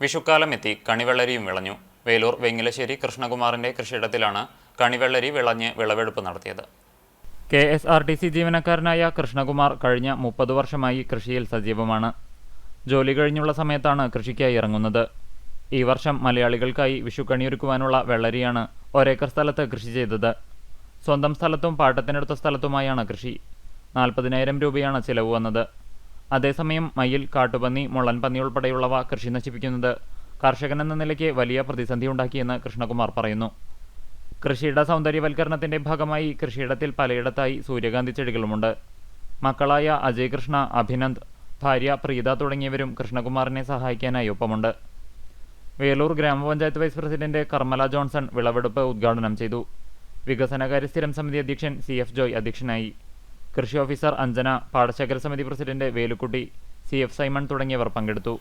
വിഷുക്കാലം എത്തി കണിവെള്ളരിയും വിളഞ്ഞു. വേലൂർ വെങ്ങിലശ്ശേരി കൃഷ്ണകുമാറിന്റെ കൃഷിയിടത്തിലാണ് കണിവെള്ളരി വിളഞ്ഞ് വിളവെടുപ്പ് നടത്തിയത്. KSRTC ജീവനക്കാരനായ കൃഷ്ണകുമാർ കഴിഞ്ഞ 30 വർഷമായി കൃഷിയിൽ സജീവമാണ്. ജോലി കഴിഞ്ഞുള്ള സമയത്താണ് കൃഷിക്കായി ഇറങ്ങുന്നത്. ഈ വർഷം മലയാളികൾക്കായി വിഷുക്കണിയൊരുക്കുവാനുള്ള വെള്ളരിയാണ് ഒരേക്കർ സ്ഥലത്ത് കൃഷി ചെയ്തത്. സ്വന്തം സ്ഥലത്തും പാട്ടത്തിനെടുത്ത സ്ഥലത്തുമായാണ് കൃഷി. 40,000 രൂപയാണ് ചിലവ് വന്നത്. അതേസമയം മയിൽ, കാട്ടുപന്നി, മുള്ളൻപന്നി ഉൾപ്പെടെയുള്ളവ കൃഷി നശിപ്പിക്കുന്നത് കർഷകനെന്ന നിലയ്ക്ക് വലിയ പ്രതിസന്ധിയുണ്ടാക്കിയെന്ന് കൃഷ്ണകുമാർ പറയുന്നു. കൃഷിയുടെ സൗന്ദര്യവൽക്കരണത്തിന്റെ ഭാഗമായി കൃഷിയിടത്തിൽ പലയിടത്തായി സൂര്യകാന്തി ചെടികളുമുണ്ട്. മക്കളായ അജയ് കൃഷ്ണ, അഭിനന്ദ്, ഭാര്യ പ്രീത തുടങ്ങിയവരും കൃഷ്ണകുമാറിനെ സഹായിക്കാനായി ഒപ്പമുണ്ട്. വേലൂർ ഗ്രാമപഞ്ചായത്ത് വൈസ് പ്രസിഡന്റ് കർമ്മല ജോൺസൺ വിളവെടുപ്പ് ഉദ്ഘാടനം ചെയ്തു. വികസനകാര്യ സ്ഥിരം സമിതി അധ്യക്ഷൻ CF ജോയ് അധ്യക്ഷനായി. കൃഷി ഓഫീസർ അഞ്ജന, പാടശേഖര സമിതി പ്രസിഡന്റ് വേലുക്കുട്ടി, CF സൈമൺ തുടങ്ങിയവർ പങ്കെടുത്തു.